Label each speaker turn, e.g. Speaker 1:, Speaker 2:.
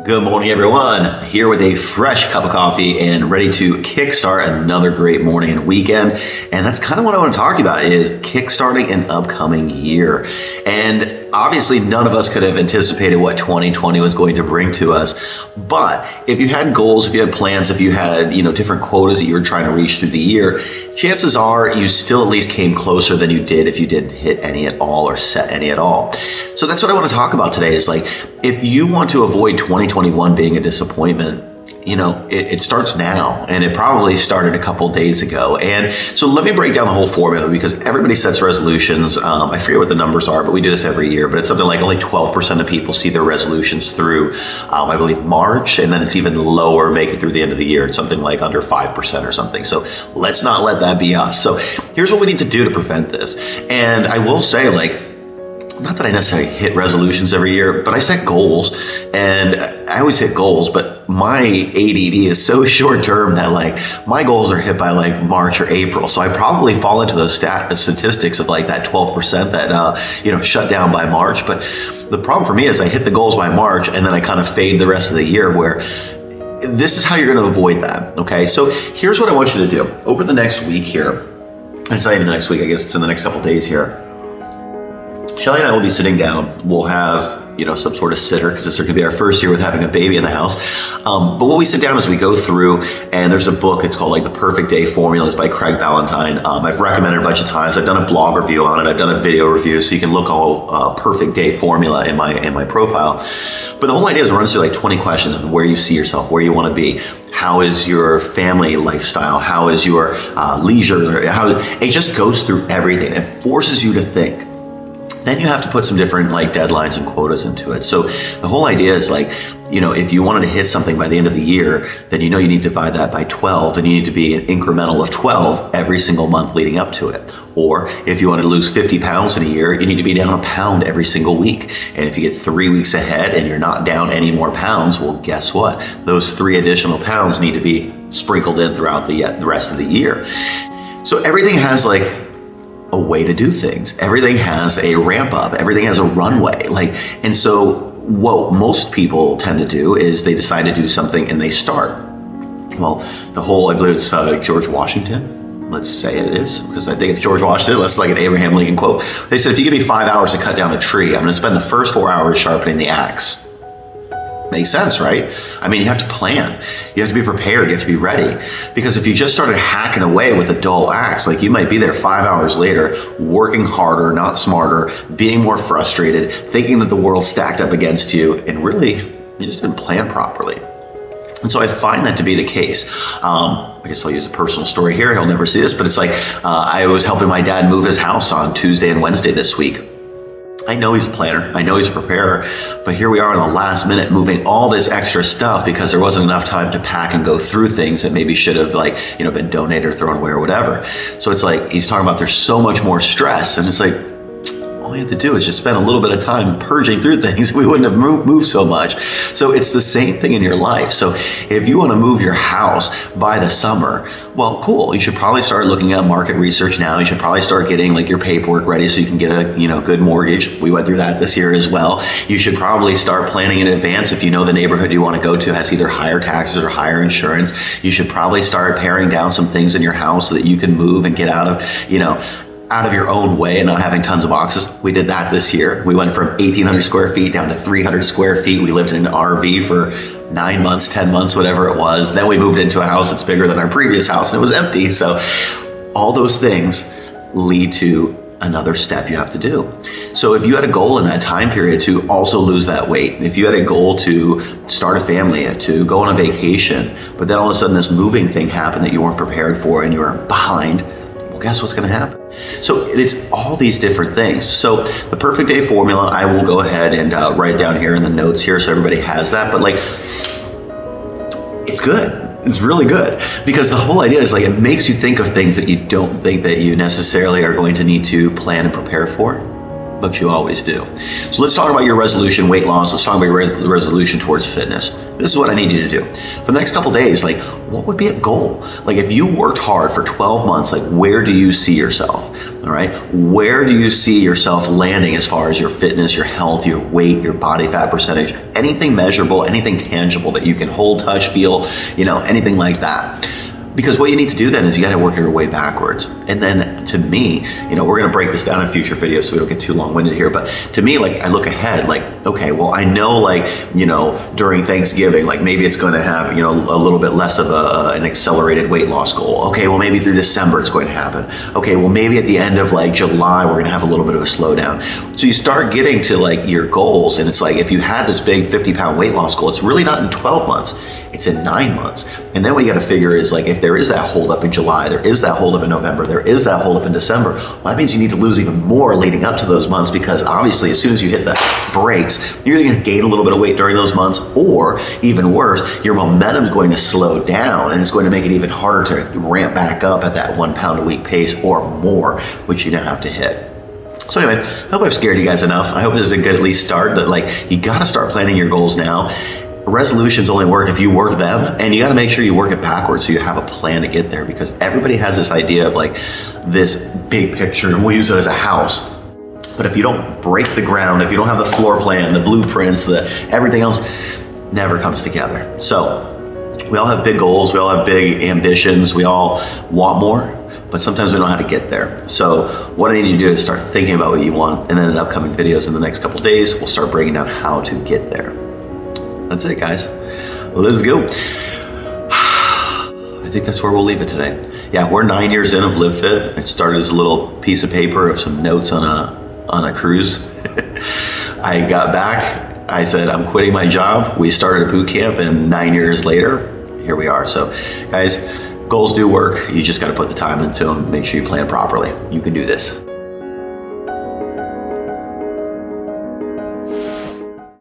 Speaker 1: Good morning, everyone. Here with a fresh cup of coffee and ready to kickstart another great morning and weekend. And that's kind of what I want to talk about is kickstarting an upcoming year. And obviously none of us could have anticipated what 2020 was going to bring to us. But if you had goals, if you had plans, if you had, different quotas that you were trying to reach through the year, chances are you still at least came closer than you did if you didn't hit any at all or set any at all. So that's what I want to talk about today is if you want to avoid 2021 being a disappointment, it starts now, and it probably started a couple days ago. And so let me break down the whole formula because everybody sets resolutions. I forget what the numbers are, but we do this every year. But it's something like only 12% of people see their resolutions through, I believe, March, and then it's even lower, make it through the end of the year. It's something like under 5% or something. So let's not let that be us. So here's what we need to do to prevent this. And I will say, not that I necessarily hit resolutions every year, but I set goals, and I always hit goals, but my ADD is so short term that my goals are hit by March or April. So I probably fall into those statistics of that 12% that, shut down by March. But the problem for me is I hit the goals by March and then I kind of fade the rest of the year where this is how you're going to avoid that. Okay. So here's what I want you to do over the next week here. And it's not even the next week, I guess it's in the next couple days here. Shelly and I will be sitting down. We'll have, some sort of sitter because this is going to be our first year with having a baby in the house. But what we sit down is we go through, and there's a book. It's called The Perfect Day Formula. It's by Craig Ballantyne. I've recommended it a bunch of times. I've done a blog review on it. I've done a video review, so you can look all Perfect Day Formula in my profile. But the whole idea is it runs through 20 questions of where you see yourself, where you want to be. How is your family lifestyle? How is your leisure? It just goes through everything. It forces you to think. Then you have to put some different deadlines and quotas into it. So the whole idea is if you wanted to hit something by the end of the year, then you need to divide that by 12 and you need to be an incremental of 12 every single month leading up to it. Or if you want to lose 50 pounds in a year, you need to be down a pound every single week. And if you get 3 weeks ahead and you're not down any more pounds, well, guess what? Those 3 additional pounds need to be sprinkled in throughout the rest of the year. So everything has a way to do things. Everything has a ramp up. Everything has a runway. And so what most people tend to do is they decide to do something and they start. Well, I believe it's George Washington. Let's say it is, because I think it's George Washington. That's an Abraham Lincoln quote. They said, if you give me 5 hours to cut down a tree, I'm going to spend the first 4 hours sharpening the axe. Makes sense, right? You have to plan. You have to be prepared. You have to be ready. Because if you just started hacking away with a dull axe, you might be there 5 hours later, working harder, not smarter, being more frustrated, thinking that the world's stacked up against you, and really, you just didn't plan properly. And so I find that to be the case. I guess I'll use a personal story here. He'll never see this, but it's I was helping my dad move his house on Tuesday and Wednesday this week. I know he's a planner. I know he's a preparer, but here we are in the last minute moving all this extra stuff because there wasn't enough time to pack and go through things that maybe should have been donated or thrown away or whatever. So it's he's talking about there's so much more stress, and it's all we have to do is just spend a little bit of time purging through things. We wouldn't have moved so much. So it's the same thing in your life. So if you want to move your house by the summer, well, cool. You should probably start looking at market research now. You should probably start getting your paperwork ready so you can get a good mortgage. We went through that this year as well. You should probably start planning in advance if you know the neighborhood you want to go to has either higher taxes or higher insurance. You should probably start paring down some things in your house so that you can move and get out of your own way and not having tons of boxes. We did that this year. We went from 1,800 square feet down to 300 square feet. We lived in an RV for 9 months, 10 months, whatever it was. Then we moved into a house that's bigger than our previous house and it was empty. So all those things lead to another step you have to do. So if you had a goal in that time period to also lose that weight, if you had a goal to start a family, to go on a vacation, but then all of a sudden this moving thing happened that you weren't prepared for and you were behind, well, guess what's going to happen? So it's all these different things. So the Perfect Day Formula, I will go ahead and write it down here in the notes here so everybody has that. But it's good. It's really good because the whole idea is it makes you think of things that you don't think that you necessarily are going to need to plan and prepare for. but you always do. So let's talk about your resolution, weight loss. Let's talk about your resolution towards fitness. This is what I need you to do. For the next couple days, like, what would be a goal? Like, if you worked hard for 12 months, like, where do you see yourself? All right. Where do you see yourself landing as far as your fitness, your health, your weight, your body fat percentage, anything measurable, anything tangible that you can hold, touch, feel, anything like that? Because what you need to do then is you got to work your way backwards. And then to me, we're going to break this down in future videos so we don't get too long-winded here. But to me, like, I look ahead, like, okay, well, I know, like, during Thanksgiving, like, maybe it's going to have, a little bit less of an accelerated weight loss goal. Okay, well, maybe through December it's going to happen. Okay, well, maybe at the end of like July, we're going to have a little bit of a slowdown. So you start getting to like your goals, and it's like, if you had this big 50-pound weight loss goal, it's really not in 12 months. It's in 9 months. And then what you got to figure is, like, if there is that holdup in July, there is that holdup in November, there is that holdup in December, well, that means you need to lose even more leading up to those months, because obviously as soon as you hit the brakes, you're either going to gain a little bit of weight during those months, or even worse, your momentum is going to slow down, and it's going to make it even harder to ramp back up at that 1 pound a week pace or more, which you now have to hit. So anyway, I hope I've scared you guys enough. I hope this is a good at least start, that like, you got to start planning your goals now. Resolutions only work if you work them, and you got to make sure you work it backwards so you have a plan to get there, because everybody has this idea of like this big picture, and we'll use it as a house. But if you don't break the ground, if you don't have the floor plan, the blueprints, everything else never comes together. So we all have big goals, we all have big ambitions, we all want more, but sometimes we don't know how to get there. So what I need you to do is start thinking about what you want, and then in upcoming videos in the next couple days, we'll start breaking down how to get there. That's it, guys. Let's go. I think that's where we'll leave it today. Yeah, we're 9 years in of Live Fit. It started as a little piece of paper of some notes on a cruise. I got back. I said, I'm quitting my job. We started a boot camp, and 9 years later, here we are. So, guys, goals do work. You just got to put the time into them. Make sure you plan properly. You can do this.